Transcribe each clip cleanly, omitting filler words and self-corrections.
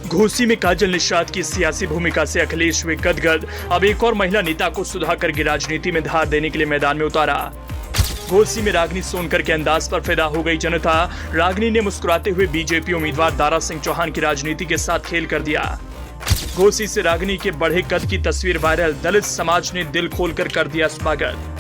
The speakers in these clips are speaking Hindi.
घोसी में काजल निषाद की सियासी भूमिका से अखिलेश हुए गदगद। अब एक और महिला नेता को सुधाकर की राजनीति में धार देने के लिए मैदान में उतारा। घोसी में रागिनी सोनकर के अंदाज पर फिदा हो गई जनता। रागिनी ने मुस्कुराते हुए बीजेपी उम्मीदवार दारा सिंह चौहान की राजनीति के साथ खेल कर दिया। घोसी से रागिनी के बढ़े कद की तस्वीर वायरल। दलित समाज ने दिल खोलकर कर दिया स्वागत।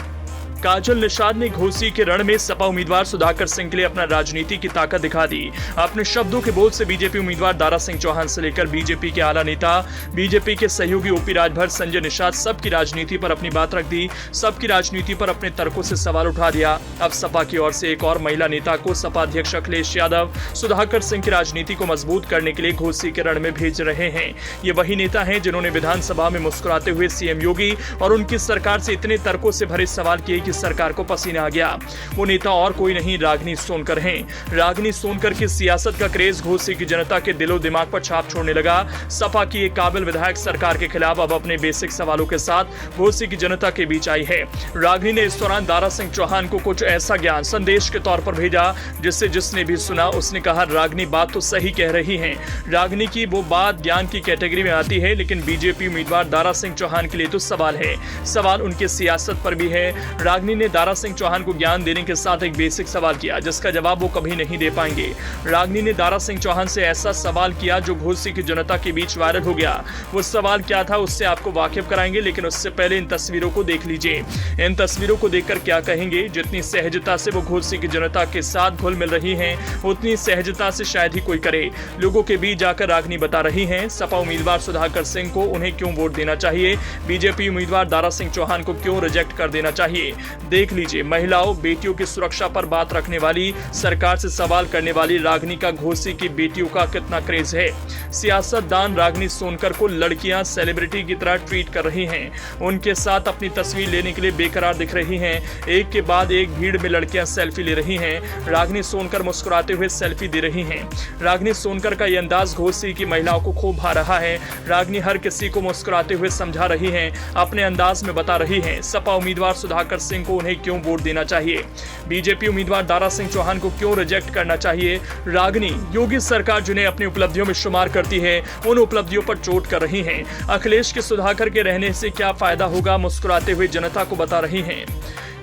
काजल निषाद ने घोसी के रण में सपा उम्मीदवार सुधाकर सिंह के लिए अपना राजनीति की ताकत दिखा दी। अपने शब्दों के बोल से बीजेपी उम्मीदवार दारा सिंह चौहान से लेकर बीजेपी के आला नेता, बीजेपी के सहयोगी ओपी राजभर, संजय निषाद सबकी राजनीति पर अपनी बात रख दी। सबकी राजनीति पर अपने तर्कों से सवाल उठा दिया। अब सपा की ओर से एक और महिला नेता को सपा अध्यक्ष अखिलेश यादव सुधाकर सिंह की राजनीति को मजबूत करने के लिए घोसी के रण में भेज रहे हैं। ये वही नेता हैं जिन्होंने विधानसभा में मुस्कुराते हुए सीएम योगी और उनकी सरकार से इतने तर्कों से भरे सवाल किए कि सरकार को पसीना आ गया। वो नेता और कोई नहीं, रागिनी सोनकर हैं। रागिनी सोनकर की सियासत का क्रेज घोसी की जनता के दिलो दिमाग पर छाप छोड़ने लगा। सपा की एक काबिल विधायक सरकार के खिलाफ अब अपने बेसिक सवालों के साथ घोसी की जनता के बीच आई है। रागिनी ने इस दौरान दारा सिंह चौहान को कुछ ऐसा ज्ञान संदेश के तौर पर भेजा जिससे जिसने भी सुना उसने कहा रागिनी बात तो सही कह रही है। रागिनी की वो बात ज्ञान की कैटेगरी में आती है, लेकिन बीजेपी उम्मीदवार दारा सिंह चौहान के लिए तो सवाल है। सवाल उनकी सियासत पर भी है। रागिनी ने दारा सिंह चौहान को ज्ञान देने के साथ एक बेसिक सवाल किया जिसका जवाब वो कभी नहीं दे पाएंगे। रागिनी ने दारा सिंह चौहान से ऐसा सवाल किया जो घोसी की जनता के बीच वायरल हो गया। वो सवाल क्या था उससे आपको वाकिफ कराएंगे, लेकिन उससे पहले इन तस्वीरों को देख लीजिए। इन तस्वीरों को देखकर क्या कहेंगे? जितनी सहजता से वो घोसी की जनता के साथ घुल मिल रही हैं, उतनी सहजता से शायद ही कोई करे। लोगों के बीच जाकर रागिनी बता रही हैं सपा उम्मीदवार सुधाकर सिंह को उन्हें क्यों वोट देना चाहिए, बीजेपी उम्मीदवार दारा सिंह चौहान को क्यों रिजेक्ट कर देना चाहिए। देख लीजिए, महिलाओं बेटियों की सुरक्षा पर बात रखने वाली, सरकार से सवाल करने वाली रागिनी का घोसी की बेटियों का कितना क्रेज है। सियासतदान रागिनी सोनकर को लड़कियां सेलिब्रिटी की तरह ट्रीट कर रही हैं। उनके साथ अपनी तस्वीर लेने के लिए बेकरार दिख रही हैं। एक के बाद एक भीड़ में लड़कियां सेल्फी ले रही हैं। रागिनी सोनकर मुस्कुराते हुए सेल्फी दे रही हैं। रागिनी सोनकर का यह अंदाज घोसी की महिलाओं को खूब भा रहा है। रागिनी हर किसी को मुस्कुराते हुए समझा रही हैं, अपने अंदाज में बता रही हैं सपा उम्मीदवार सुधाकर सिंह को उन्हें क्यों वोट देना चाहिए, बीजेपी उम्मीदवार दारा सिंह चौहान को क्यों रिजेक्ट करना चाहिए। रागिनी योगी सरकार जिन्हें अपनी उपलब्धियों में शुमार करती है, उन उपलब्धियों पर चोट कर रही हैं। अखिलेश के सुधाकर के रहने से क्या फायदा होगा, मुस्कुराते हुए जनता को बता रही हैं।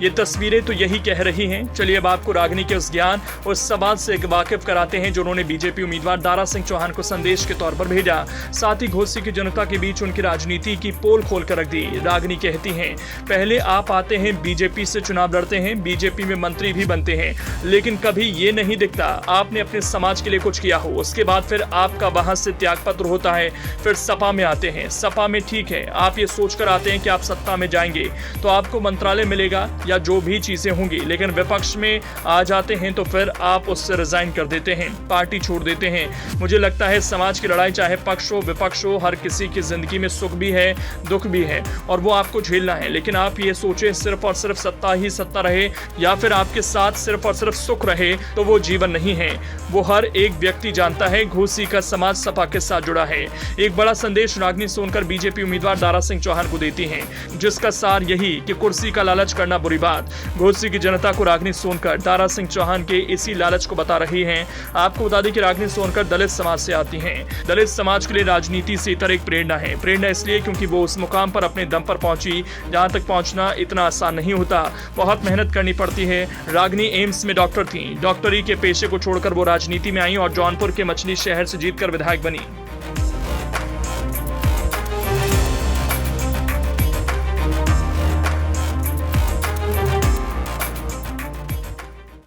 ये तस्वीरें तो यही कह रही हैं। चलिए अब आपको रागिनी के उस ज्ञान, उस सवाल से वाकिफ कराते हैं जो उन्होंने बीजेपी उम्मीदवार दारा सिंह चौहान को संदेश के तौर पर भेजा। साथ ही घोसी की जनता के बीच उनकी राजनीति की पोल खोल कर रख दी। रागिनी कहती हैं, पहले आप आते हैं बीजेपी से चुनाव लड़ते हैं, बीजेपी में मंत्री भी बनते हैं, लेकिन कभी ये नहीं दिखता आपने अपने समाज के लिए कुछ किया हो। उसके बाद फिर आपका वहां से त्यागपत्र होता है, फिर सपा में आते हैं। सपा में ठीक है, आप ये सोचकर आते हैं कि आप सत्ता में जाएंगे तो आपको मंत्रालय मिलेगा या जो भी चीजें होंगी, लेकिन विपक्ष में आ जाते हैं तो फिर आप उससे रिजाइन कर देते हैं, पार्टी छोड़ देते हैं। मुझे लगता है समाज की लड़ाई चाहे पक्ष हो विपक्ष हो, हर किसी की जिंदगी में सुख भी है दुख भी है और वो आपको झेलना है। लेकिन आप ये सोचे सिर्फ और सिर्फ सत्ता ही सत्ता रहे या फिर आपके साथ सिर्फ और सिर्फ सुख रहे तो वो जीवन नहीं है। वो हर एक व्यक्ति जानता है घोसी का समाज सपा के साथ जुड़ा है। एक बड़ा संदेश रागिनी सोनकर बीजेपी उम्मीदवार दारा सिंह चौहान को देती हैं, जिसका सार यही कि कुर्सी का लालच करना बुरी बात। घोसी की जनता को रागिनी सोनकर दारा सिंह चौहान के इसी लालच को बता रही हैं। आपको बता दें कि रागिनी सोनकर दलित समाज से आती हैं। दलित समाज के लिए राजनीति से इतर एक प्रेरणा है। प्रेरणा इसलिए क्योंकि वो उस मुकाम पर अपने दम पर पहुंची जहां तक पहुंचना इतना आसान नहीं होता, बहुत मेहनत करनी पड़ती है। रागिनी एम्स में डॉक्टर थी। डॉक्टरी के पेशे को छोड़कर वो राजनीति में आई और जौनपुर के मछली शहर से जीतकर विधायक बनी।